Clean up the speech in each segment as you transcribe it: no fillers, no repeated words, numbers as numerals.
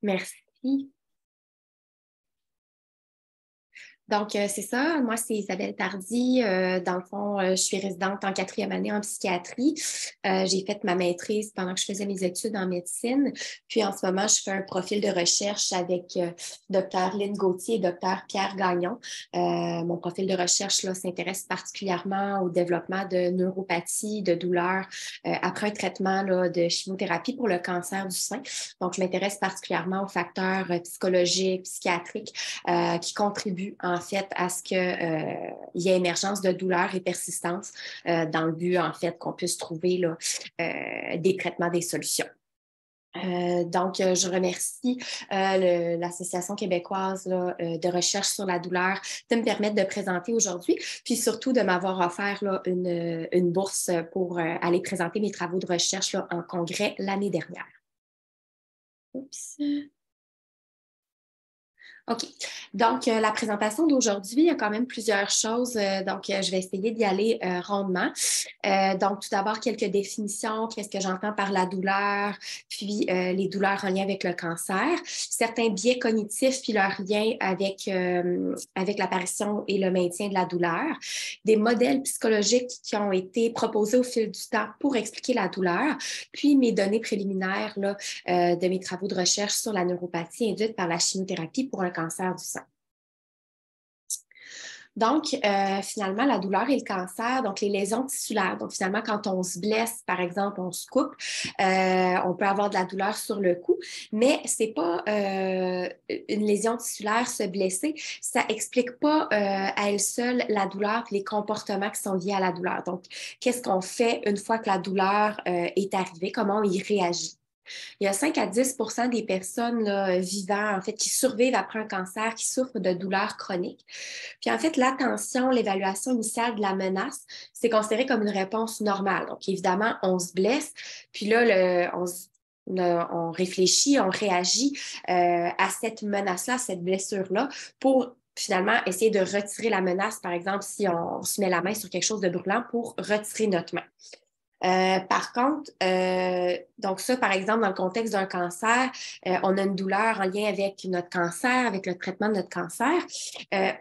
Merci. Donc, c'est ça. Moi, c'est Isabelle Tardy. Dans le fond, je suis résidente en 4e année en psychiatrie. J'ai fait ma maîtrise pendant que je faisais mes études en médecine. Puis, en ce moment, je fais un profil de recherche avec Dr. Lynne Gauthier et Dr. Pierre Gagnon. Mon profil de recherche là, s'intéresse particulièrement au développement de neuropathie, de douleurs après un traitement là, de chimiothérapie pour le cancer du sein. Donc, je m'intéresse particulièrement aux facteurs psychologiques, psychiatriques qui contribuent en fait à ce qu'il y ait émergence de douleurs et persistance dans le but en fait qu'on puisse trouver là, des traitements, des solutions. Donc, je remercie l'Association québécoise là, de recherche sur la douleur de me permettre de présenter aujourd'hui, puis surtout de m'avoir offert là, une bourse pour aller présenter mes travaux de recherche là, en congrès l'année dernière. Oups. OK. Donc, la présentation d'aujourd'hui, il y a quand même plusieurs choses. Donc, je vais essayer d'y aller rondement. Donc, tout d'abord, quelques définitions. Qu'est-ce que j'entends par la douleur? Puis, les douleurs en lien avec le cancer. Certains biais cognitifs, puis leur lien avec l'apparition et le maintien de la douleur. Des modèles psychologiques qui ont été proposés au fil du temps pour expliquer la douleur. Puis, mes données préliminaires là, de mes travaux de recherche sur la neuropathie induite par la chimiothérapie pour un cancer du sein. Donc, finalement, la douleur et le cancer, donc les lésions tissulaires. Donc, finalement, quand on se blesse, par exemple, on se coupe, on peut avoir de la douleur sur le cou, mais c'est pas une lésion tissulaire, se blesser, ça explique pas à elle seule la douleur et les comportements qui sont liés à la douleur. Donc, qu'est-ce qu'on fait une fois que la douleur est arrivée? Comment on y réagit? Il y a 5 à 10 des personnes là, vivant, en fait, qui survivent après un cancer, qui souffrent de douleurs chroniques. Puis en fait, l'attention, l'évaluation initiale de la menace, c'est considéré comme une réponse normale. Donc évidemment, on se blesse, puis là, on réfléchit, on réagit à cette menace-là, à cette blessure-là, pour finalement essayer de retirer la menace, par exemple, si on se met la main sur quelque chose de brûlant pour retirer notre main. Par contre, donc ça, par exemple, dans le contexte d'un cancer, on a une douleur en lien avec notre cancer, avec le traitement de notre cancer.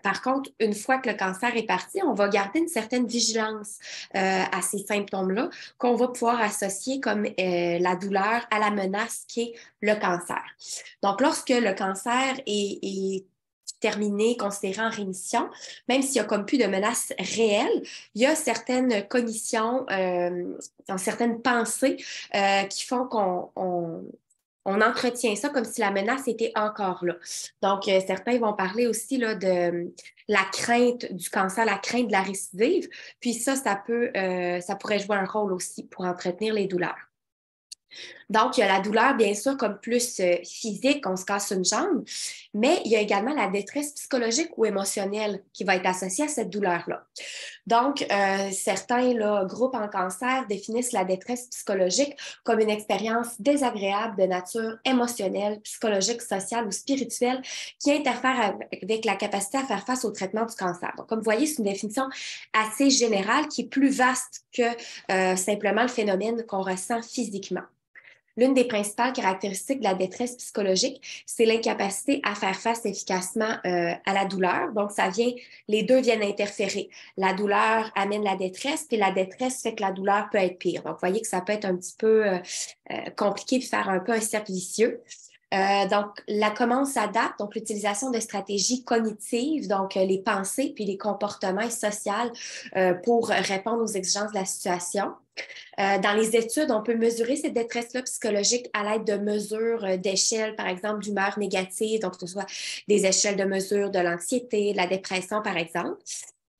Par contre, une fois que le cancer est parti, on va garder une certaine vigilance à ces symptômes-là qu'on va pouvoir associer comme la douleur à la menace qui est le cancer. Donc, lorsque le cancer est terminé, considéré en rémission, même s'il n'y a comme plus de menaces réelles, il y a certaines cognitions, certaines pensées qui font qu'on entretient ça comme si la menace était encore là. Donc, certains vont parler aussi là, de la crainte du cancer, la crainte de la récidive. Puis ça pourrait jouer un rôle aussi pour entretenir les douleurs. Donc, il y a la douleur, bien sûr, comme plus physique, on se casse une jambe, mais il y a également la détresse psychologique ou émotionnelle qui va être associée à cette douleur-là. Donc, certains là, groupes en cancer définissent la détresse psychologique comme une expérience désagréable de nature émotionnelle, psychologique, sociale ou spirituelle qui interfère avec la capacité à faire face au traitement du cancer. Donc, comme vous voyez, c'est une définition assez générale qui est plus vaste que simplement le phénomène qu'on ressent physiquement. L'une des principales caractéristiques de la détresse psychologique, c'est l'incapacité à faire face efficacement à la douleur. Donc, les deux viennent interférer. La douleur amène la détresse, puis la détresse fait que la douleur peut être pire. Donc, vous voyez que ça peut être un petit peu compliqué de faire un peu un cercle vicieux. Donc, comment on s'adapte, donc l'utilisation de stratégies cognitives, donc les pensées puis les comportements sociaux pour répondre aux exigences de la situation. Dans les études, on peut mesurer cette détresse-là psychologique à l'aide de mesures d'échelle, par exemple, d'humeur négative, donc que ce soit des échelles de mesure de l'anxiété, de la dépression, par exemple.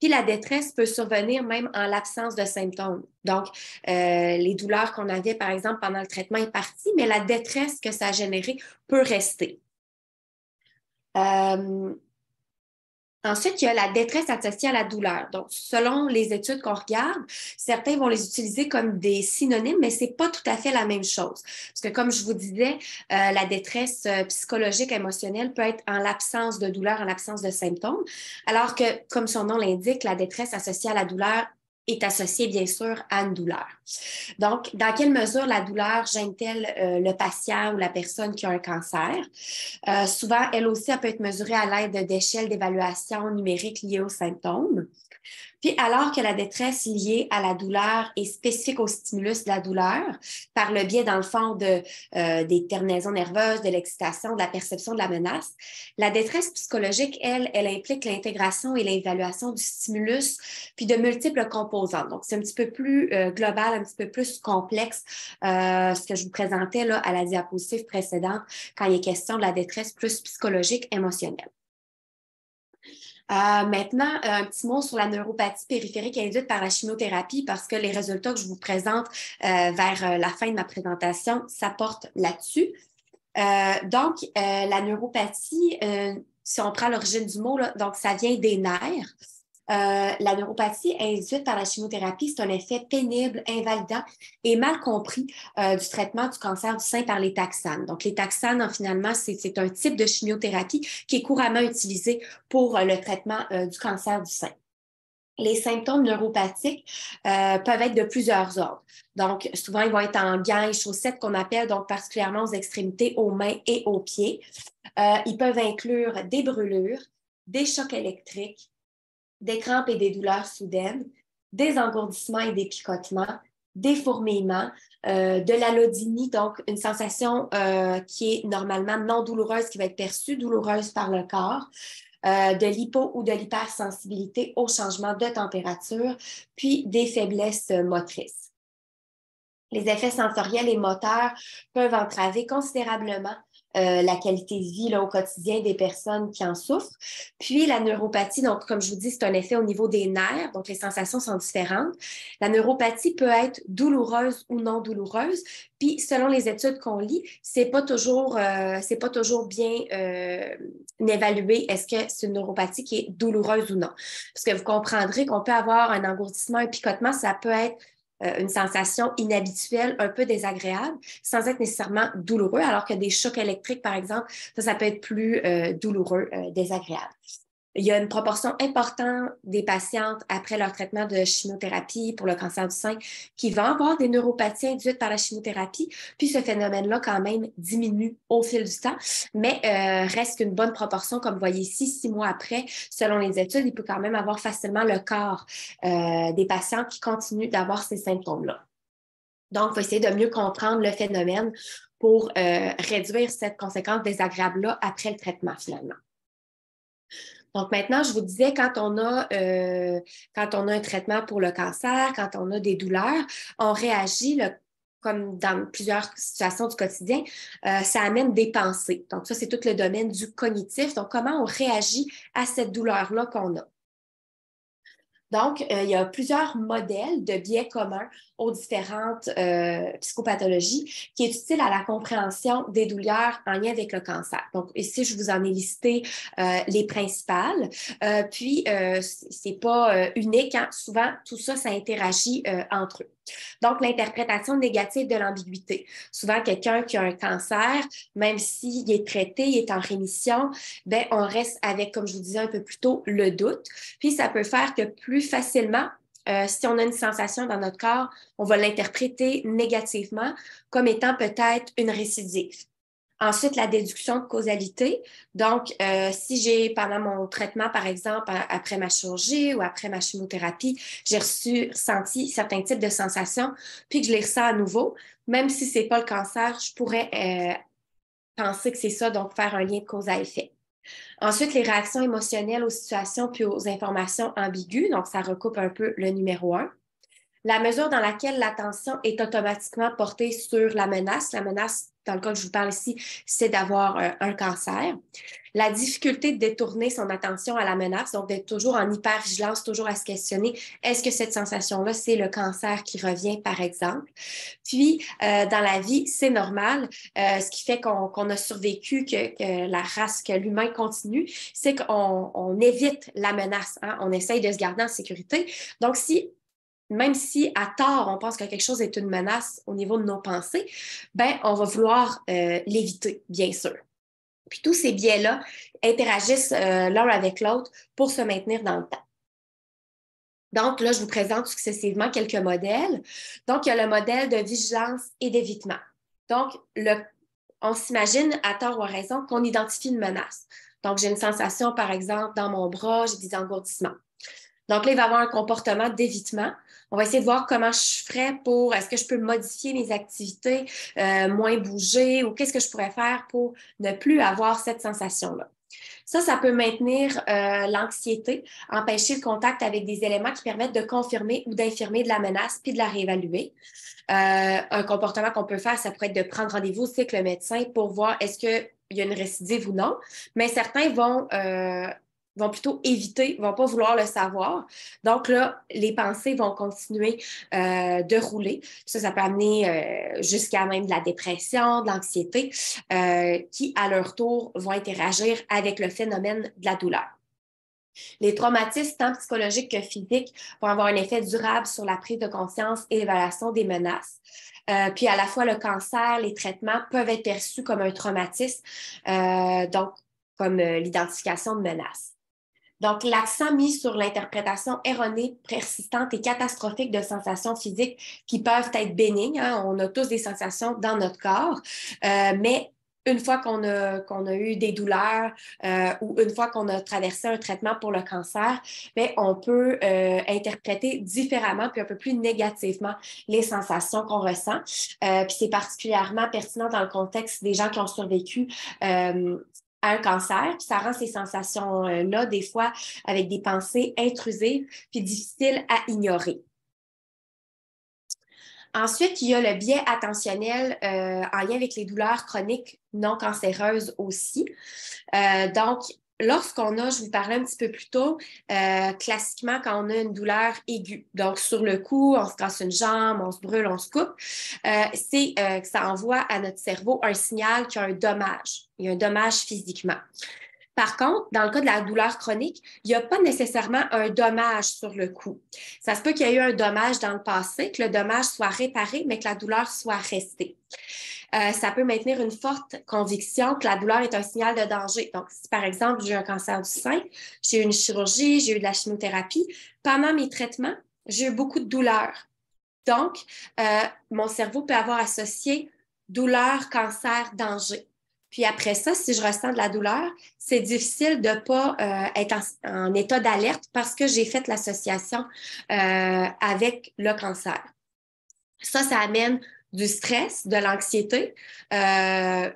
Puis la détresse peut survenir même en l'absence de symptômes. Donc, les douleurs qu'on avait, par exemple, pendant le traitement est partie, mais la détresse que ça a généré peut rester. Ensuite, il y a la détresse associée à la douleur. Donc, selon les études qu'on regarde, certains vont les utiliser comme des synonymes, mais c'est pas tout à fait la même chose. Parce que, comme je vous disais, la détresse psychologique, émotionnelle peut être en l'absence de douleur, en l'absence de symptômes, alors que, comme son nom l'indique, la détresse associée à la douleur est associée bien sûr à une douleur. Donc, dans quelle mesure la douleur gêne-t-elle le patient ou la personne qui a un cancer? Souvent, elle aussi, elle peut être mesurée à l'aide d'échelles d'évaluation numérique liées aux symptômes. Puis, alors que la détresse liée à la douleur est spécifique au stimulus de la douleur, par le biais, dans le fond, des terminaisons nerveuses, de l'excitation, de la perception de la menace, la détresse psychologique, elle implique l'intégration et l'évaluation du stimulus, puis de multiples composantes. Donc, c'est un petit peu plus global, un petit peu plus complexe, ce que je vous présentais là, à la diapositive précédente, quand il est question de la détresse plus psychologique, émotionnelle. Maintenant, un petit mot sur la neuropathie périphérique induite par la chimiothérapie, parce que les résultats que je vous présente vers la fin de ma présentation, ça porte là-dessus. La neuropathie, si on prend l'origine du mot, là, donc ça vient des nerfs. La neuropathie induite par la chimiothérapie, c'est un effet pénible, invalidant et mal compris du traitement du cancer du sein par les taxanes. Donc, les taxanes, finalement, c'est un type de chimiothérapie qui est couramment utilisé pour le traitement du cancer du sein. Les symptômes neuropathiques peuvent être de plusieurs ordres. Donc, souvent, ils vont être en gants et chaussettes qu'on appelle, donc particulièrement aux extrémités, aux mains et aux pieds. Ils peuvent inclure des brûlures, des chocs électriques, des crampes et des douleurs soudaines, des engourdissements et des picotements, des fourmillements, de l'allodynie, donc une sensation qui est normalement non douloureuse, qui va être perçue douloureuse par le corps, de l'hypo ou de l'hypersensibilité au changement de température, puis des faiblesses motrices. Les effets sensoriels et moteurs peuvent entraver considérablement la qualité de vie là, au quotidien des personnes qui en souffrent. Puis la neuropathie, donc comme je vous dis, c'est un effet au niveau des nerfs, donc les sensations sont différentes. La neuropathie peut être douloureuse ou non douloureuse. Puis selon les études qu'on lit, c'est pas toujours bien évalué est-ce que c'est une neuropathie qui est douloureuse ou non. Parce que vous comprendrez qu'on peut avoir un engourdissement, un picotement, ça peut être une sensation inhabituelle, un peu désagréable, sans être nécessairement douloureux, alors que des chocs électriques, par exemple, ça peut être plus douloureux, désagréable. Il y a une proportion importante des patientes après leur traitement de chimiothérapie pour le cancer du sein qui vont avoir des neuropathies induites par la chimiothérapie. Puis ce phénomène-là, quand même, diminue au fil du temps, mais reste qu'une bonne proportion, comme vous voyez ici, 6 mois après, selon les études, il peut quand même avoir facilement le quart des patients qui continuent d'avoir ces symptômes-là. Donc, il faut essayer de mieux comprendre le phénomène pour réduire cette conséquence désagréable-là après le traitement, finalement. Donc maintenant, je vous disais, quand on a un traitement pour le cancer, quand on a des douleurs, on réagit comme dans plusieurs situations du quotidien, ça amène des pensées. Donc ça, c'est tout le domaine du cognitif. Donc comment on réagit à cette douleur-là qu'on a. Donc, il y a plusieurs modèles de biais communs aux différentes psychopathologies qui est utile à la compréhension des douleurs en lien avec le cancer. Donc, ici, je vous en ai listé les principales. Puis, c'est pas unique. Hein? Souvent, tout ça, ça interagit entre eux. Donc, l'interprétation négative de l'ambiguïté. Souvent, quelqu'un qui a un cancer, même s'il est traité, il est en rémission, ben, on reste avec, comme je vous disais un peu plus tôt, le doute. Puis, ça peut faire que plus facilement, si on a une sensation dans notre corps, on va l'interpréter négativement comme étant peut-être une récidive. Ensuite, la déduction de causalité. Donc, si j'ai, pendant mon traitement, par exemple, après ma chirurgie ou après ma chimiothérapie, j'ai ressenti certains types de sensations, puis que je les ressens à nouveau, même si ce n'est pas le cancer, je pourrais penser que c'est ça, donc faire un lien de cause à effet. Ensuite, les réactions émotionnelles aux situations puis aux informations ambiguës. Donc, ça recoupe un peu le numéro 1. La mesure dans laquelle l'attention est automatiquement portée sur la menace, dans le cas que je vous parle ici, c'est d'avoir un cancer. La difficulté de détourner son attention à la menace, donc d'être toujours en hypervigilance, toujours à se questionner, est-ce que cette sensation-là, c'est le cancer qui revient, par exemple? Puis, dans la vie, c'est normal. Ce qui fait qu'on a survécu, que la race, que l'humain continue, c'est qu'on évite la menace. Hein? On essaye de se garder en sécurité. Donc, même si à tort, on pense que quelque chose est une menace au niveau de nos pensées, ben, on va vouloir l'éviter, bien sûr. Puis tous ces biais-là interagissent l'un avec l'autre pour se maintenir dans le temps. Donc, là, je vous présente successivement quelques modèles. Donc, il y a le modèle de vigilance et d'évitement. Donc, on s'imagine, à tort ou à raison, qu'on identifie une menace. Donc, j'ai une sensation, par exemple, dans mon bras, j'ai des engourdissements. Donc là, il va y avoir un comportement d'évitement. On va essayer de voir comment je ferais est-ce que je peux modifier mes activités, moins bouger, ou qu'est-ce que je pourrais faire pour ne plus avoir cette sensation-là. Ça peut maintenir l'anxiété, empêcher le contact avec des éléments qui permettent de confirmer ou d'infirmer de la menace puis de la réévaluer. Un comportement qu'on peut faire, ça pourrait être de prendre rendez-vous aussi avec le médecin pour voir est-ce qu'il y a une récidive ou non. Mais certains vont plutôt éviter, vont pas vouloir le savoir. Donc là, les pensées vont continuer de rouler. Ça peut amener jusqu'à même de la dépression, de l'anxiété, qui, à leur tour, vont interagir avec le phénomène de la douleur. Les traumatismes, tant psychologiques que physiques, vont avoir un effet durable sur la prise de conscience et l'évaluation des menaces. Puis à la fois, le cancer, les traitements peuvent être perçus comme un traumatisme, donc comme l'identification de menaces. Donc, l'accent mis sur l'interprétation erronée, persistante et catastrophique de sensations physiques qui peuvent être bénignes. Hein, on a tous des sensations dans notre corps, mais une fois qu'on a eu des douleurs ou une fois qu'on a traversé un traitement pour le cancer, bien, on peut interpréter différemment puis un peu plus négativement les sensations qu'on ressent. Puis c'est particulièrement pertinent dans le contexte des gens qui ont survécu à un cancer, puis ça rend ces sensations-là, des fois, avec des pensées intrusives, puis difficiles à ignorer. Ensuite, il y a le biais attentionnel en lien avec les douleurs chroniques non cancéreuses aussi. Donc, lorsqu'on a, je vous parlais un petit peu plus tôt, classiquement, quand on a une douleur aiguë, donc sur le cou, on se casse une jambe, on se brûle, on se coupe, c'est que ça envoie à notre cerveau un signal qu'il y a un dommage. Il y a un dommage physiquement. Par contre, dans le cas de la douleur chronique, il n'y a pas nécessairement un dommage sur le cou. Ça se peut qu'il y ait eu un dommage dans le passé, que le dommage soit réparé, mais que la douleur soit restée. Ça peut maintenir une forte conviction que la douleur est un signal de danger. Donc, si par exemple, j'ai eu un cancer du sein, j'ai eu une chirurgie, j'ai eu de la chimiothérapie, pendant mes traitements, j'ai eu beaucoup de douleurs. Donc, mon cerveau peut avoir associé douleur, cancer, danger. Puis après ça, si je ressens de la douleur, c'est difficile de ne pas être en état d'alerte parce que j'ai fait l'association avec le cancer. Ça amène du stress, de l'anxiété,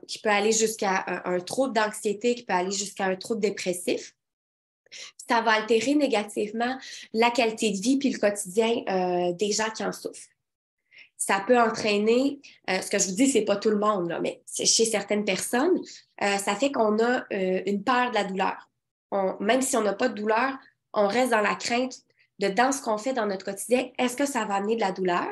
qui peut aller jusqu'à un trouble d'anxiété, qui peut aller jusqu'à un trouble dépressif. Ça va altérer négativement la qualité de vie puis le quotidien des gens qui en souffrent. Ça peut entraîner, ce que je vous dis, c'est pas tout le monde, là, mais chez certaines personnes, ça fait qu'on a une peur de la douleur. Même si on n'a pas de douleur, on reste dans la crainte dans ce qu'on fait dans notre quotidien, est-ce que ça va amener de la douleur?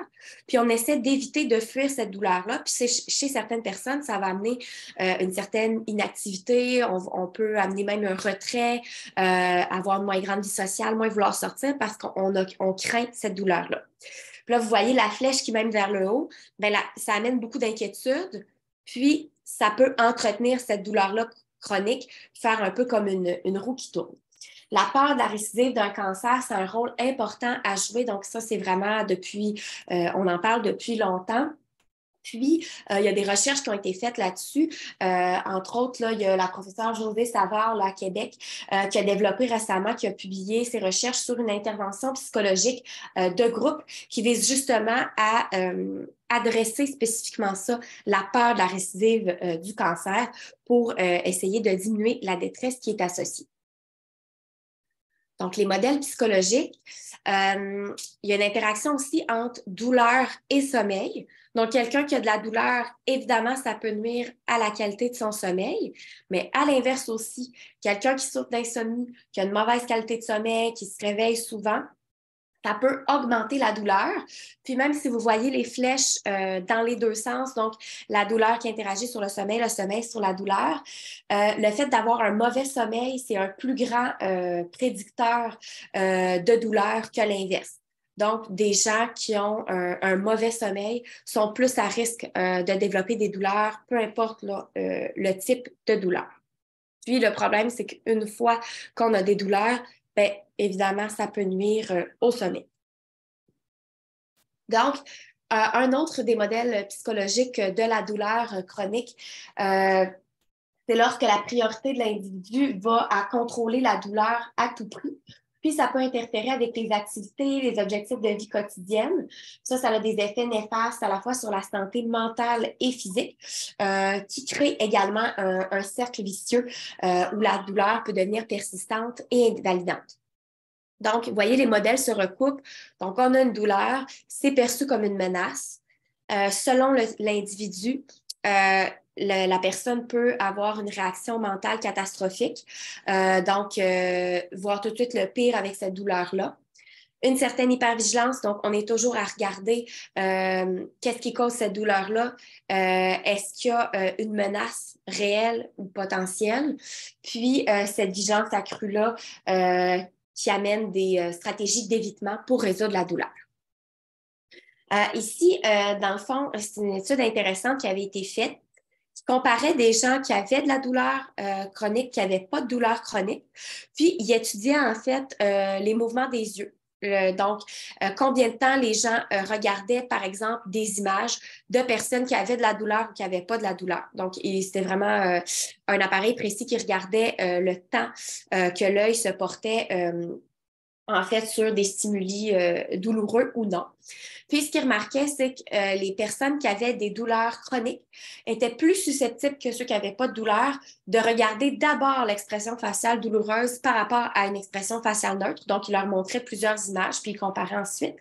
Puis on essaie d'éviter de fuir cette douleur-là. Puis chez certaines personnes, ça va amener une certaine inactivité. On peut amener même un retrait, avoir une moins grande vie sociale, moins vouloir sortir parce qu'on craint cette douleur-là. Puis là, vous voyez la flèche qui mène vers le haut, bien là, ça amène beaucoup d'inquiétude, puis ça peut entretenir cette douleur-là chronique, faire un peu comme une roue qui tourne. La peur de la récidive d'un cancer, c'est un rôle important à jouer, donc ça, c'est vraiment on en parle depuis longtemps. Puis, il y a des recherches qui ont été faites là-dessus. Entre autres, là, il y a la professeure Josée Savard là, à Québec qui a développé récemment, qui a publié ses recherches sur une intervention psychologique de groupe qui vise justement à adresser spécifiquement ça, la peur de la récidive du cancer pour essayer de diminuer la détresse qui est associée. Donc, les modèles psychologiques, il y a une interaction aussi entre douleur et sommeil. Donc, quelqu'un qui a de la douleur, évidemment, ça peut nuire à la qualité de son sommeil, mais à l'inverse aussi, quelqu'un qui souffre d'insomnie, qui a une mauvaise qualité de sommeil, qui se réveille souvent, ça peut augmenter la douleur. Puis même si vous voyez les flèches dans les deux sens, donc la douleur qui interagit sur le sommeil sur la douleur, le fait d'avoir un mauvais sommeil, c'est un plus grand prédicteur de douleur que l'inverse. Donc, des gens qui ont un mauvais sommeil sont plus à risque de développer des douleurs, peu importe là, le type de douleur. Puis, le problème, c'est qu'une fois qu'on a des douleurs, bien, évidemment, ça peut nuire au sommeil. Donc, un autre des modèles psychologiques de la douleur chronique, c'est lorsque la priorité de l'individu va à contrôler la douleur à tout prix. Puis, ça peut interférer avec les activités, les objectifs de vie quotidienne. Ça a des effets néfastes à la fois sur la santé mentale et physique, qui crée également un cercle vicieux où la douleur peut devenir persistante et invalidante. Donc, vous voyez, les modèles se recoupent. Donc, on a une douleur, c'est perçu comme une menace. Selon l'individu, la personne peut avoir une réaction mentale catastrophique, donc voir tout de suite le pire avec cette douleur-là. Une certaine hypervigilance, donc on est toujours à regarder qu'est-ce qui cause cette douleur-là. Est-ce qu'il y a une menace réelle ou potentielle? Puis, cette vigilance accrue-là qui amène des stratégies d'évitement pour résoudre la douleur. Ici, dans le fond, c'est une étude intéressante qui avait été faite qui comparait des gens qui avaient de la douleur chronique, qui n'avaient pas de douleur chronique, puis il étudiait en fait les mouvements des yeux. Donc, combien de temps les gens regardaient, par exemple, des images de personnes qui avaient de la douleur ou qui n'avaient pas de la douleur. Donc, c'était vraiment un appareil précis qui regardait le temps que l'œil se portait en fait sur des stimuli douloureux ou non. Puis, ce qu'il remarquait, c'est que les personnes qui avaient des douleurs chroniques étaient plus susceptibles que ceux qui n'avaient pas de douleur de regarder d'abord l'expression faciale douloureuse par rapport à une expression faciale neutre. Donc, il leur montrait plusieurs images, puis il comparait ensuite.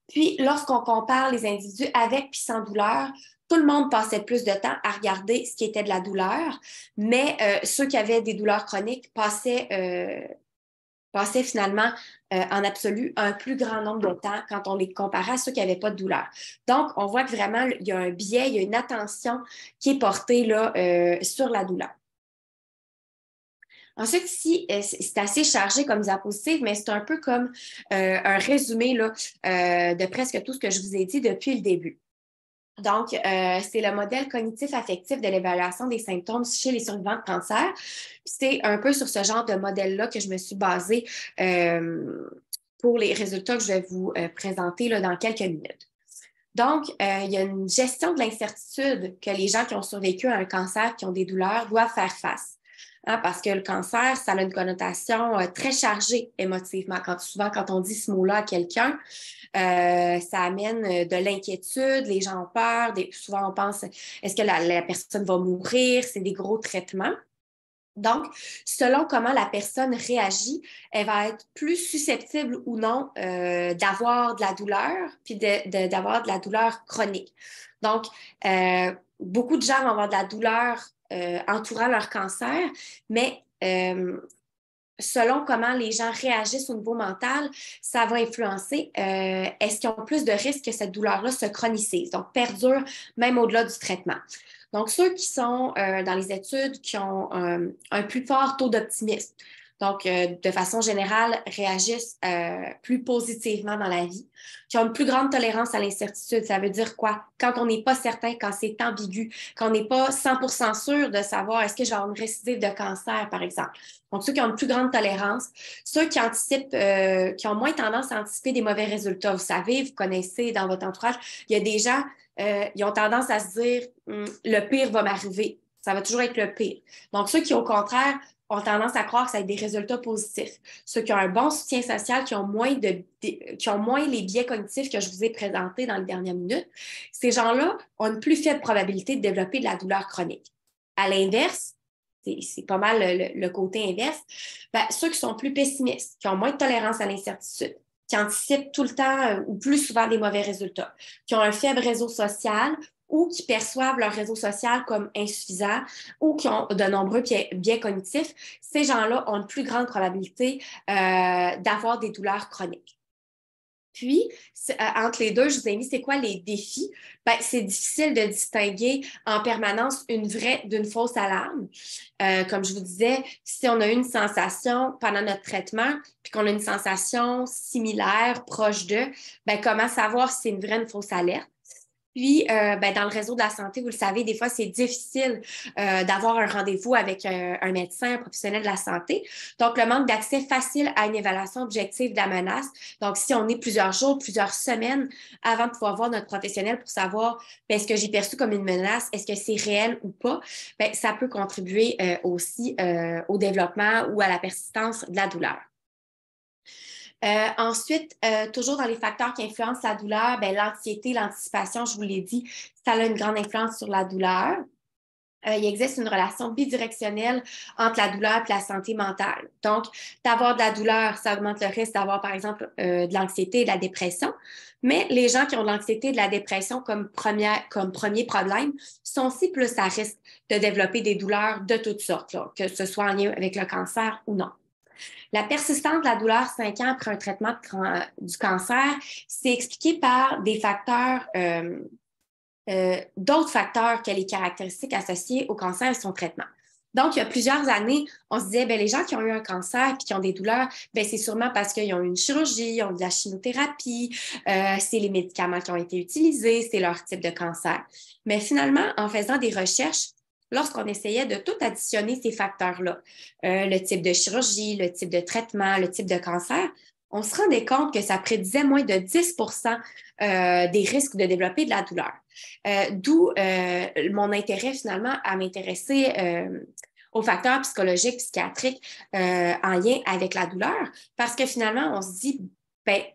Puis, lorsqu'on compare les individus avec puis sans douleur, tout le monde passait plus de temps à regarder ce qui était de la douleur, mais ceux qui avaient des douleurs chroniques passaient finalement en absolu un plus grand nombre de temps quand on les comparait à ceux qui n'avaient pas de douleur. Donc, on voit que vraiment, il y a un biais, il y a une attention qui est portée là, sur la douleur. Ensuite, ici, c'est assez chargé comme diapositive, mais c'est un peu comme un résumé là, de presque tout ce que je vous ai dit depuis le début. Donc, c'est le modèle cognitif-affectif de l'évaluation des symptômes chez les survivants de cancer. C'est un peu sur ce genre de modèle-là que je me suis basée pour les résultats que je vais vous présenter là, dans quelques minutes. Donc, il y a une gestion de l'incertitude que les gens qui ont survécu à un cancer, qui ont des douleurs, doivent faire face. Hein, parce que le cancer, ça a une connotation très chargée émotivement. Souvent, quand on dit ce mot-là à quelqu'un, ça amène de l'inquiétude, les gens ont peur, souvent on pense, est-ce que la personne va mourir? C'est des gros traitements. Donc, selon comment la personne réagit, elle va être plus susceptible ou non d'avoir de la douleur, puis d'avoir de la douleur chronique. Donc, beaucoup de gens vont avoir de la douleur entourant leur cancer, mais selon comment les gens réagissent au niveau mental, ça va influencer est-ce qu'ils ont plus de risques que cette douleur-là se chronicise, donc perdure même au-delà du traitement. Donc, ceux qui sont dans les études qui ont un plus fort taux d'optimisme, donc de façon générale, réagissent plus positivement dans la vie, qui ont une plus grande tolérance à l'incertitude. Ça veut dire quoi? Quand on n'est pas certain, quand c'est ambigu, quand on n'est pas 100% sûr de savoir est-ce que j'ai une récidive de cancer, par exemple. Donc, ceux qui ont une plus grande tolérance, ceux qui anticipent, qui ont moins tendance à anticiper des mauvais résultats. Vous savez, vous connaissez dans votre entourage, il y a des gens, ils ont tendance à se dire le pire va m'arriver. Ça va toujours être le pire. Donc, ceux qui, au contraire, ont tendance à croire que ça a des résultats positifs. Ceux qui ont un bon soutien social, qui ont moins les biais cognitifs que je vous ai présentés dans les dernières minutes, ces gens-là ont une plus faible probabilité de développer de la douleur chronique. À l'inverse, c'est pas mal le côté inverse, ceux qui sont plus pessimistes, qui ont moins de tolérance à l'incertitude, qui anticipent tout le temps ou plus souvent des mauvais résultats, qui ont un faible réseau social ou qui perçoivent leur réseau social comme insuffisant ou qui ont de nombreux biais cognitifs, ces gens-là ont une plus grande probabilité d'avoir des douleurs chroniques. Puis, entre les deux, je vous ai mis, c'est quoi les défis? C'est difficile de distinguer en permanence une vraie d'une fausse alarme. Comme je vous disais, si on a une sensation pendant notre traitement, puis qu'on a une sensation similaire, proche d'eux, comment savoir si c'est une vraie ou une fausse alerte? Puis, dans le réseau de la santé, vous le savez, des fois, c'est difficile d'avoir un rendez-vous avec un médecin, un professionnel de la santé. Donc, le manque d'accès facile à une évaluation objective de la menace. Donc, si on est plusieurs jours, plusieurs semaines avant de pouvoir voir notre professionnel pour savoir est-ce que j'ai perçu comme une menace, est-ce que c'est réel ou pas, ça peut contribuer aussi au développement ou à la persistance de la douleur. Ensuite, toujours dans les facteurs qui influencent la douleur, l'anxiété, l'anticipation, je vous l'ai dit, ça a une grande influence sur la douleur. Il existe une relation bidirectionnelle entre la douleur et la santé mentale. Donc, d'avoir de la douleur, ça augmente le risque d'avoir, par exemple, de l'anxiété et de la dépression. Mais les gens qui ont de l'anxiété et de la dépression comme premier problème sont aussi plus à risque de développer des douleurs de toutes sortes, là, que ce soit en lien avec le cancer ou non. La persistance de la douleur 5 ans après un traitement du cancer, c'est expliqué par des facteurs, d'autres facteurs que les caractéristiques associées au cancer et son traitement. Donc, il y a plusieurs années, on se disait, les gens qui ont eu un cancer et qui ont des douleurs, c'est sûrement parce qu'ils ont eu une chirurgie, ils ont eu de la chimiothérapie, c'est les médicaments qui ont été utilisés, c'est leur type de cancer. Mais finalement, en faisant des recherches, lorsqu'on essayait de tout additionner ces facteurs-là, le type de chirurgie, le type de traitement, le type de cancer, on se rendait compte que ça prédisait moins de 10 des risques de développer de la douleur. D'où mon intérêt finalement à m'intéresser aux facteurs psychologiques, psychiatriques en lien avec la douleur, parce que finalement, on se dit,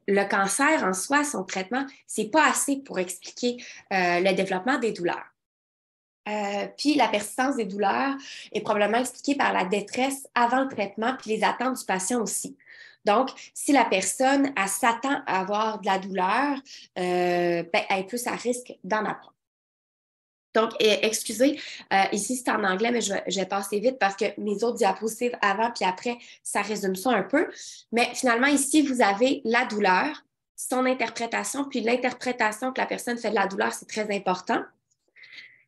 le cancer en soi, son traitement, c'est pas assez pour expliquer le développement des douleurs. Puis la persistance des douleurs est probablement expliquée par la détresse avant le traitement, puis les attentes du patient aussi. Donc, si la personne s'attend à avoir de la douleur, elle est plus à risque d'en avoir. Donc, excusez, ici c'est en anglais, mais je vais passer vite parce que mes autres diapositives avant puis après, ça résume ça un peu. Mais finalement, ici, vous avez la douleur, son interprétation, puis l'interprétation que la personne fait de la douleur, c'est très important.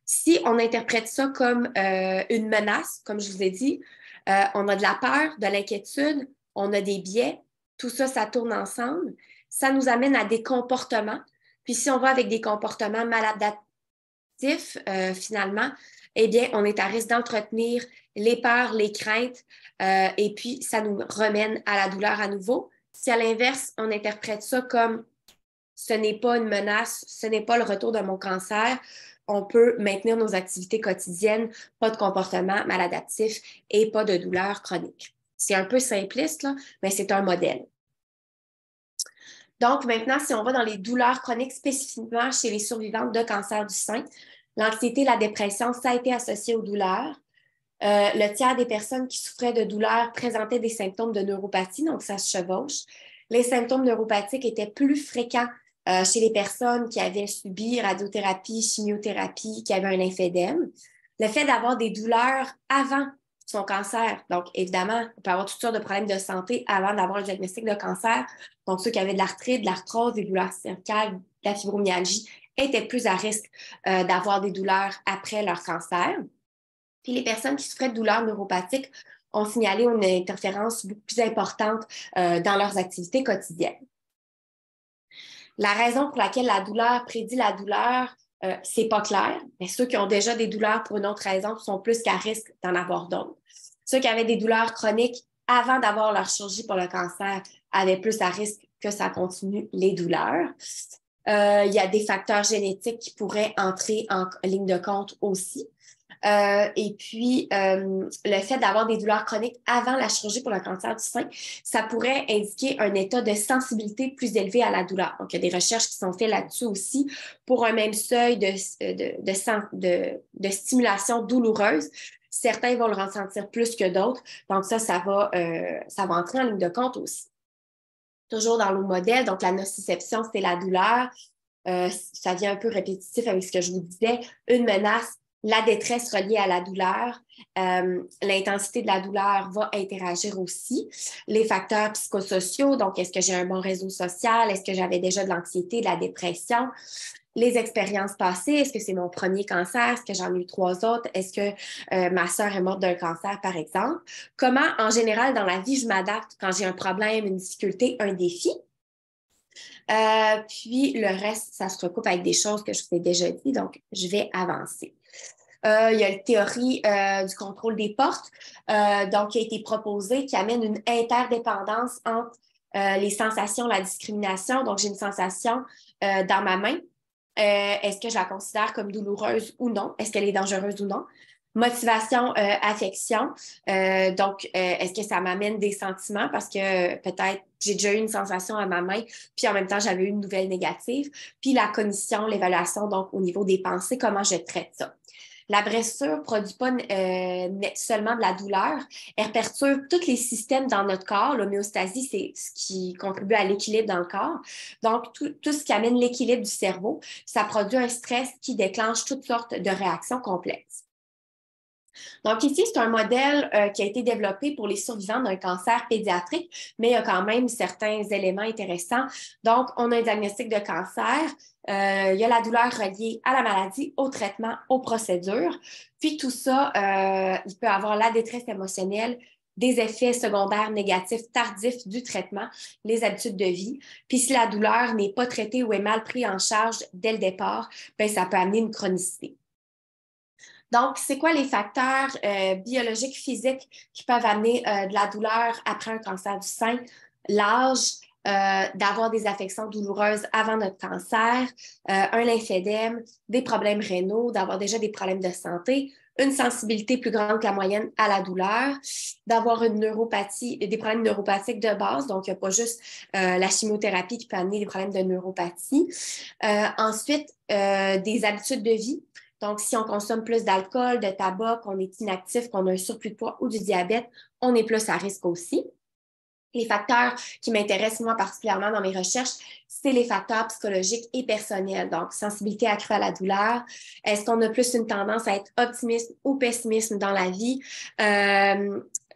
Si on interprète ça comme une menace, comme je vous ai dit, on a de la peur, de l'inquiétude, on a des biais, tout ça, ça tourne ensemble. Ça nous amène à des comportements. Puis si on va avec des comportements maladaptifs, finalement, eh bien, on est à risque d'entretenir les peurs, les craintes, et puis ça nous remène à la douleur à nouveau. Si à l'inverse, on interprète ça comme ce n'est pas une menace, ce n'est pas le retour de mon cancer, on peut maintenir nos activités quotidiennes, pas de comportement maladaptif et pas de douleur chronique. C'est un peu simpliste, là, mais c'est un modèle. Donc, maintenant, si on va dans les douleurs chroniques spécifiquement chez les survivantes de cancer du sein, l'anxiété et la dépression, ça a été associé aux douleurs. Le tiers des personnes qui souffraient de douleurs présentaient des symptômes de neuropathie, donc ça se chevauche. Les symptômes neuropathiques étaient plus fréquents chez les personnes qui avaient subi radiothérapie, chimiothérapie, qui avaient un lymphédème. Le fait d'avoir des douleurs avant son cancer, donc évidemment, on peut avoir toutes sortes de problèmes de santé avant d'avoir le diagnostic de cancer. Donc, ceux qui avaient de l'arthrite, de l'arthrose, des douleurs cervicales, de la fibromyalgie étaient plus à risque d'avoir des douleurs après leur cancer. Puis les personnes qui souffraient de douleurs neuropathiques ont signalé une interférence beaucoup plus importante dans leurs activités quotidiennes. La raison pour laquelle la douleur prédit la douleur, c'est pas clair, mais ceux qui ont déjà des douleurs pour une autre raison sont plus qu'à risque d'en avoir d'autres. Ceux qui avaient des douleurs chroniques avant d'avoir leur chirurgie pour le cancer avaient plus à risque que ça continue les douleurs. Il y a des facteurs génétiques qui pourraient entrer en ligne de compte aussi. Et puis, le fait d'avoir des douleurs chroniques avant la chirurgie pour le cancer du sein, ça pourrait indiquer un état de sensibilité plus élevé à la douleur. Donc, il y a des recherches qui sont faites là-dessus aussi pour un même seuil de stimulation douloureuse. Certains vont le ressentir plus que d'autres. Donc, ça va entrer en ligne de compte aussi. Toujours dans le modèle, donc la nociception, c'est la douleur. Ça vient un peu répétitif avec ce que je vous disais. Une menace, la détresse reliée à la douleur, l'intensité de la douleur va interagir aussi. Les facteurs psychosociaux, donc est-ce que j'ai un bon réseau social? Est-ce que j'avais déjà de l'anxiété, de la dépression? Les expériences passées, est-ce que c'est mon premier cancer? Est-ce que j'en ai eu 3 autres? Est-ce que ma sœur est morte d'un cancer, par exemple? Comment, en général, dans la vie, je m'adapte quand j'ai un problème, une difficulté, un défi? Puis le reste, ça se recoupe avec des choses que je vous ai déjà dit, donc je vais avancer. Il y a la théorie du contrôle des portes, donc qui a été proposée, qui amène une interdépendance entre les sensations, la discrimination. Donc, j'ai une sensation dans ma main. Est-ce que je la considère comme douloureuse ou non? Est-ce qu'elle est dangereuse ou non? Motivation, affection. Donc, est-ce que ça m'amène des sentiments? Parce que peut-être j'ai déjà eu une sensation à ma main, puis en même temps, j'avais eu une nouvelle négative. Puis la cognition, l'évaluation, donc au niveau des pensées, comment je traite ça? La blessure ne produit pas seulement de la douleur, elle perturbe tous les systèmes dans notre corps. L'homéostasie, c'est ce qui contribue à l'équilibre dans le corps. Donc, tout ce qui amène l'équilibre du cerveau, ça produit un stress qui déclenche toutes sortes de réactions complexes. Donc, ici, c'est un modèle qui a été développé pour les survivants d'un cancer pédiatrique, mais il y a quand même certains éléments intéressants. Donc, on a un diagnostic de cancer, il y a la douleur reliée à la maladie, au traitement, aux procédures. Puis tout ça, il peut avoir la détresse émotionnelle, des effets secondaires négatifs tardifs du traitement, les habitudes de vie. Puis si la douleur n'est pas traitée ou est mal prise en charge dès le départ, bien, ça peut amener une chronicité. Donc, c'est quoi les facteurs biologiques, physiques qui peuvent amener de la douleur après un cancer du sein? L'âge, d'avoir des affections douloureuses avant notre cancer, un lymphédème, des problèmes rénaux, d'avoir déjà des problèmes de santé, une sensibilité plus grande que la moyenne à la douleur, d'avoir une neuropathie, des problèmes neuropathiques de base, donc il n'y a pas juste la chimiothérapie qui peut amener des problèmes de neuropathie. Ensuite, des habitudes de vie. Donc, si on consomme plus d'alcool, de tabac, qu'on est inactif, qu'on a un surplus de poids ou du diabète, on est plus à risque aussi. Les facteurs qui m'intéressent moi particulièrement dans mes recherches, c'est les facteurs psychologiques et personnels. Donc, sensibilité accrue à la douleur. Est-ce qu'on a plus une tendance à être optimiste ou pessimiste dans la vie?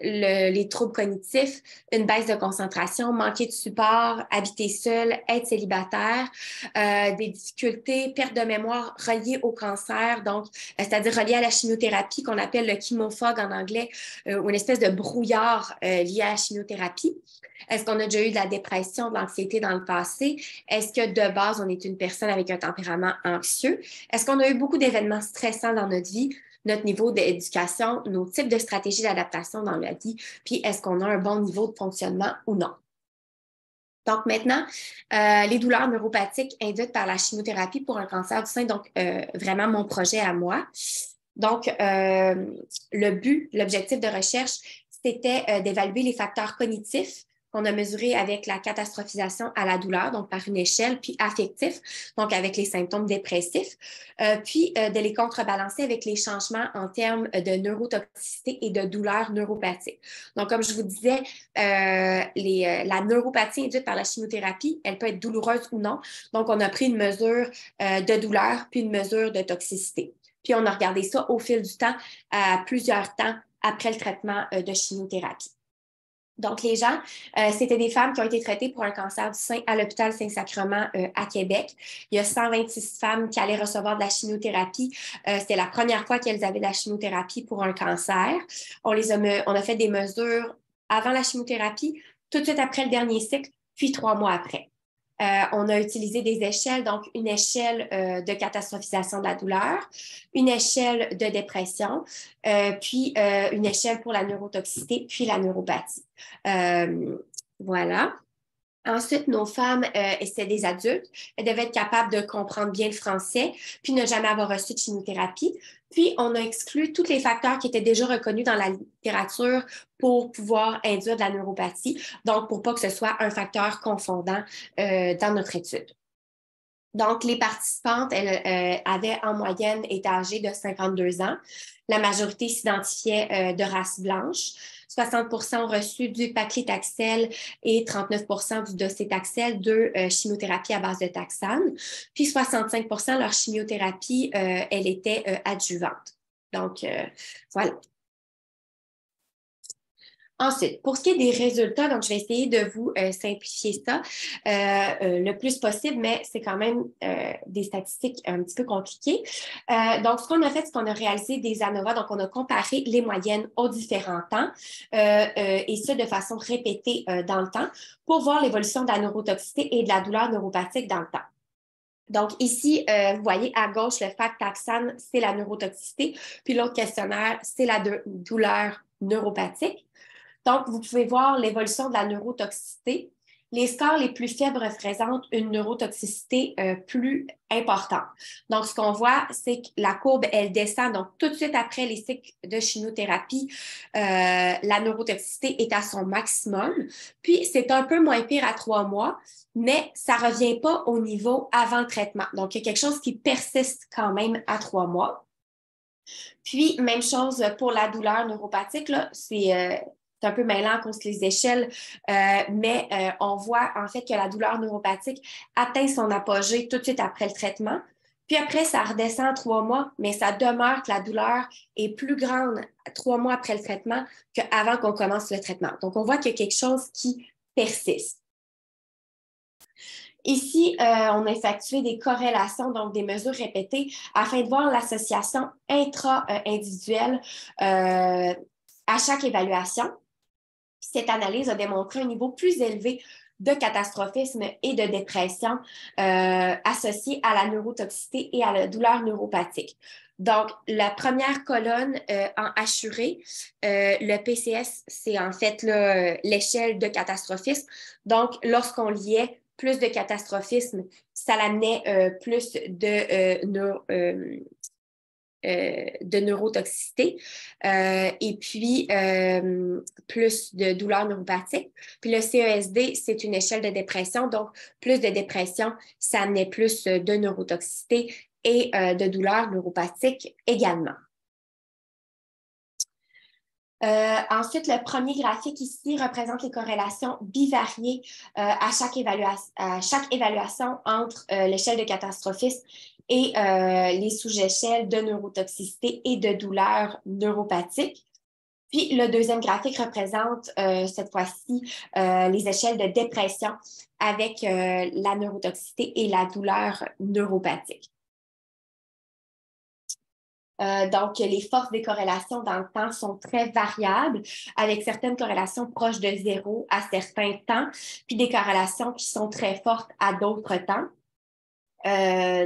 Les troubles cognitifs, une baisse de concentration, manquer de support, habiter seul, être célibataire, des difficultés, perte de mémoire reliées au cancer, donc c'est-à-dire reliées à la chimiothérapie qu'on appelle le chemofog en anglais, ou une espèce de brouillard lié à la chimiothérapie. Est-ce qu'on a déjà eu de la dépression, de l'anxiété dans le passé? Est-ce que de base, on est une personne avec un tempérament anxieux? Est-ce qu'on a eu beaucoup d'événements stressants dans notre vie? Notre niveau d'éducation, nos types de stratégies d'adaptation dans la vie, puis est-ce qu'on a un bon niveau de fonctionnement ou non? Donc maintenant, les douleurs neuropathiques induites par la chimiothérapie pour un cancer du sein, donc vraiment mon projet à moi. Donc, l'objectif de recherche, c'était d'évaluer les facteurs cognitifs qu'on a mesurés avec la catastrophisation à la douleur, donc par une échelle, puis affectif, donc avec les symptômes dépressifs, puis de les contrebalancer avec les changements en termes de neurotoxicité et de douleur neuropathique. Donc, comme je vous disais, la neuropathie induite par la chimiothérapie, elle peut être douloureuse ou non. Donc, on a pris une mesure de douleur, puis une mesure de toxicité. Puis, on a regardé ça au fil du temps, à plusieurs temps après le traitement de chimiothérapie. Donc, les gens, c'était des femmes qui ont été traitées pour un cancer du sein à l'hôpital Saint-Sacrement à Québec. Il y a 126 femmes qui allaient recevoir de la chimiothérapie. C'était la première fois qu'elles avaient de la chimiothérapie pour un cancer. On a fait des mesures avant la chimiothérapie, tout de suite après le dernier cycle, puis 3 mois après. On a utilisé des échelles, donc une échelle de catastrophisation de la douleur, une échelle de dépression, puis une échelle pour la neurotoxicité, puis la neuropathie. Voilà. Ensuite, nos femmes, c'était des adultes, elles devaient être capables de comprendre bien le français, puis ne jamais avoir reçu de chimiothérapie. Puis, on a exclu tous les facteurs qui étaient déjà reconnus dans la littérature pour pouvoir induire de la neuropathie, donc pour pas que ce soit un facteur confondant dans notre étude. Donc, les participantes, elles avaient en moyenne été âgées de 52 ans. La majorité s'identifiait de race blanche. 60 ont reçu du paclitaxel et 39 du docétaxel, deux chimiothérapies à base de taxane. Puis 65 leur chimiothérapie, elle était adjuvante. Donc, voilà. Ensuite, pour ce qui est des résultats, donc je vais essayer de vous simplifier ça le plus possible, mais c'est quand même des statistiques un petit peu compliquées. Donc, ce qu'on a fait, c'est qu'on a réalisé des ANOVA, donc on a comparé les moyennes aux différents temps et ce, de façon répétée dans le temps pour voir l'évolution de la neurotoxicité et de la douleur neuropathique dans le temps. Donc, ici, vous voyez à gauche, le FACT-TAXAN, c'est la neurotoxicité, puis l'autre questionnaire, c'est la douleur neuropathique. Donc, vous pouvez voir l'évolution de la neurotoxicité. Les scores les plus faibles représentent une neurotoxicité plus importante. Donc, ce qu'on voit, c'est que la courbe, elle descend. Donc, tout de suite après les cycles de chimiothérapie, la neurotoxicité est à son maximum. Puis, c'est un peu moins pire à 3 mois, mais ça ne revient pas au niveau avant le traitement. Donc, il y a quelque chose qui persiste quand même à 3 mois. Puis, même chose pour la douleur neuropathique, là, c'est un peu mêlant à cause des échelles, mais on voit en fait que la douleur neuropathique atteint son apogée tout de suite après le traitement. Puis après, ça redescend en 3 mois, mais ça demeure que la douleur est plus grande 3 mois après le traitement qu'avant qu'on commence le traitement. Donc, on voit qu'il y a quelque chose qui persiste. Ici, on a effectué des corrélations, donc des mesures répétées, afin de voir l'association intra-individuelle à chaque évaluation. Cette analyse a démontré un niveau plus élevé de catastrophisme et de dépression associés à la neurotoxicité et à la douleur neuropathique. Donc, la première colonne en hachuré, le PCS, c'est en fait l'échelle de catastrophisme. Donc, lorsqu'on liait plus de catastrophisme, ça l'amenait plus de neurotoxicité et puis plus de douleur neuropathique. Puis le CESD, c'est une échelle de dépression, donc plus de dépression, ça amenait plus de neurotoxicité et de douleur neuropathique également. Ensuite, le premier graphique ici représente les corrélations bivariées à chaque évaluation entre l'échelle de catastrophisme et les sous-échelles de neurotoxicité et de douleur neuropathique. Puis, le deuxième graphique représente cette fois-ci les échelles de dépression avec la neurotoxicité et la douleur neuropathique. Donc, les forces des corrélations dans le temps sont très variables, avec certaines corrélations proches de 0 à certains temps, puis des corrélations qui sont très fortes à d'autres temps.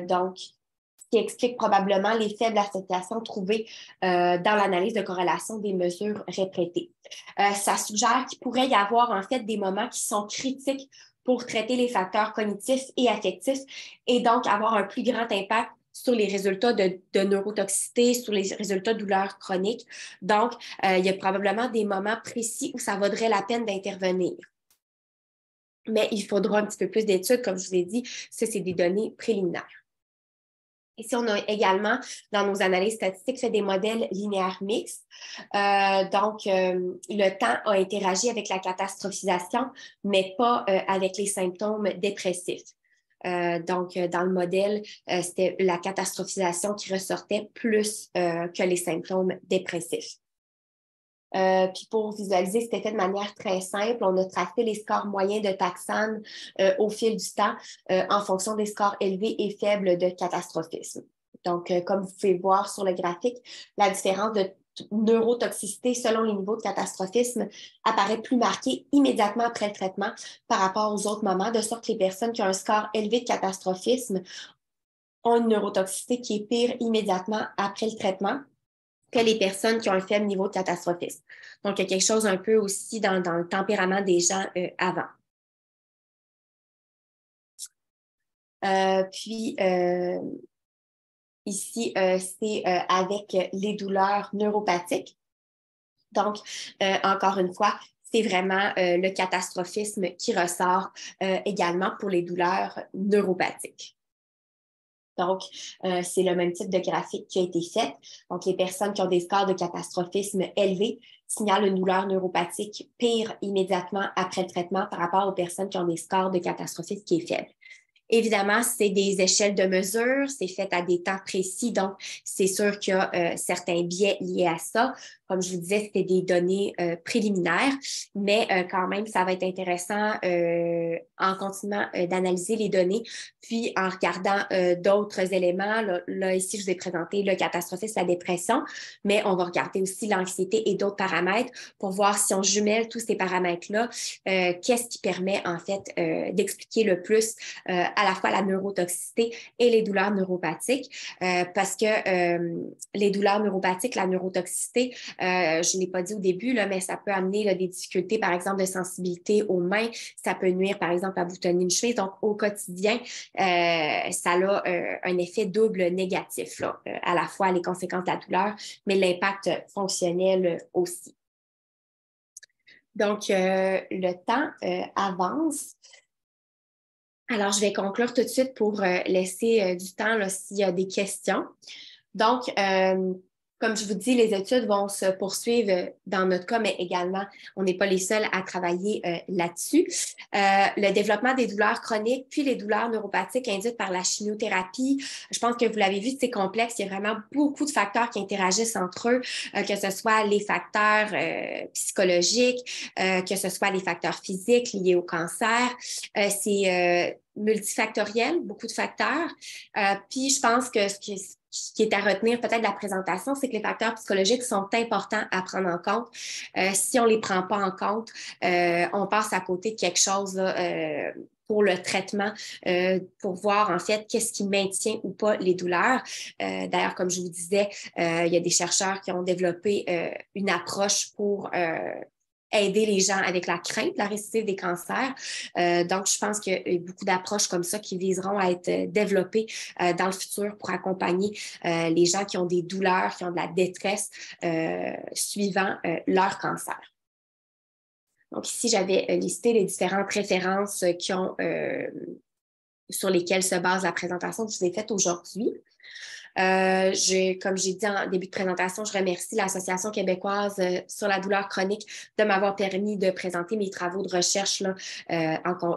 Donc, ce qui explique probablement les faibles associations trouvées dans l'analyse de corrélation des mesures répétées. Ça suggère qu'il pourrait y avoir en fait des moments qui sont critiques pour traiter les facteurs cognitifs et affectifs et donc avoir un plus grand impact sur les résultats de neurotoxicité, sur les résultats de douleurs chroniques. Donc, il y a probablement des moments précis où ça vaudrait la peine d'intervenir. Mais il faudra un petit peu plus d'études, comme je vous ai dit, ça, c'est des données préliminaires. Ici, on a également, dans nos analyses statistiques, fait des modèles linéaires mixtes. Le temps a interagi avec la catastrophisation, mais pas avec les symptômes dépressifs. Dans le modèle, c'était la catastrophisation qui ressortait plus que les symptômes dépressifs. Puis pour visualiser, c'était fait de manière très simple. On a tracé les scores moyens de Taxan au fil du temps en fonction des scores élevés et faibles de catastrophisme. Donc, comme vous pouvez voir sur le graphique, la différence de neurotoxicité selon les niveaux de catastrophisme apparaît plus marquée immédiatement après le traitement par rapport aux autres moments, de sorte que les personnes qui ont un score élevé de catastrophisme ont une neurotoxicité qui est pire immédiatement après le traitement que les personnes qui ont un faible niveau de catastrophisme. Donc, il y a quelque chose un peu aussi dans le tempérament des gens avant. Ici, c'est avec les douleurs neuropathiques. Donc, encore une fois, c'est vraiment le catastrophisme qui ressort également pour les douleurs neuropathiques. Donc, c'est le même type de graphique qui a été fait. Donc, les personnes qui ont des scores de catastrophisme élevés signalent une douleur neuropathique pire immédiatement après le traitement par rapport aux personnes qui ont des scores de catastrophisme qui est faible. Évidemment, c'est des échelles de mesure, c'est fait à des temps précis, donc c'est sûr qu'il y a certains biais liés à ça. Comme je vous disais, c'était des données préliminaires, mais quand même, ça va être intéressant en continuant d'analyser les données, puis en regardant d'autres éléments. Là, ici, je vous ai présenté le catastrophisme, la dépression, mais on va regarder aussi l'anxiété et d'autres paramètres pour voir si on jumelle tous ces paramètres-là, qu'est-ce qui permet en fait d'expliquer le plus à la fois la neurotoxicité et les douleurs neuropathiques, parce que les douleurs neuropathiques, la neurotoxicité, je ne l'ai pas dit au début, là, mais ça peut amener là, des difficultés, par exemple, de sensibilité aux mains. Ça peut nuire, par exemple, à boutonner une cheville. Donc, au quotidien, ça a un effet double négatif, là, à la fois les conséquences de la douleur, mais l'impact fonctionnel aussi. Donc, le temps avance. Alors, je vais conclure tout de suite pour laisser du temps s'il y a des questions. Donc, comme je vous dis, les études vont se poursuivre dans notre cas, mais également, on n'est pas les seuls à travailler là-dessus. Le développement des douleurs chroniques, puis les douleurs neuropathiques induites par la chimiothérapie, je pense que vous l'avez vu, c'est complexe. Il y a vraiment beaucoup de facteurs qui interagissent entre eux, que ce soit les facteurs psychologiques, que ce soit les facteurs physiques liés au cancer. C'est multifactoriel, beaucoup de facteurs. Puis je pense que ce qui est à retenir peut-être de la présentation, c'est que les facteurs psychologiques sont importants à prendre en compte. Si on ne les prend pas en compte, on passe à côté de quelque chose là, pour le traitement, pour voir en fait qu'est-ce qui maintient ou pas les douleurs. D'ailleurs, comme je vous disais, il y a des chercheurs qui ont développé une approche pour aider les gens avec la crainte, la récidive des cancers. Donc, je pense qu'il y a beaucoup d'approches comme ça qui viseront à être développées dans le futur pour accompagner les gens qui ont des douleurs, qui ont de la détresse suivant leur cancer. Donc, ici, j'avais listé les différentes références sur lesquelles se base la présentation que je vous ai faite aujourd'hui. Comme j'ai dit en début de présentation, je remercie l'Association québécoise sur la douleur chronique de m'avoir permis de présenter mes travaux de recherche là,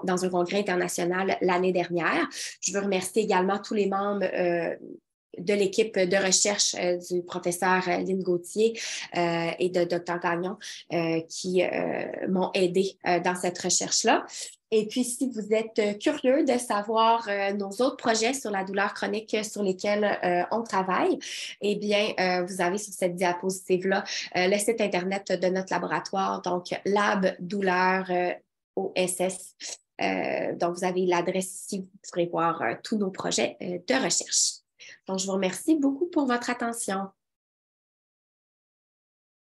dans un congrès international l'année dernière. Je veux remercier également tous les membres de l'équipe de recherche du professeur Lynn Gauthier et de Dr Gagnon qui m'ont aidé dans cette recherche-là. Et puis, si vous êtes curieux de savoir nos autres projets sur la douleur chronique sur lesquels on travaille, eh bien, vous avez sur cette diapositive-là le site Internet de notre laboratoire, donc Lab Douleur OSS. Donc, vous avez l'adresse ici, vous pourrez voir tous nos projets de recherche. Donc, je vous remercie beaucoup pour votre attention.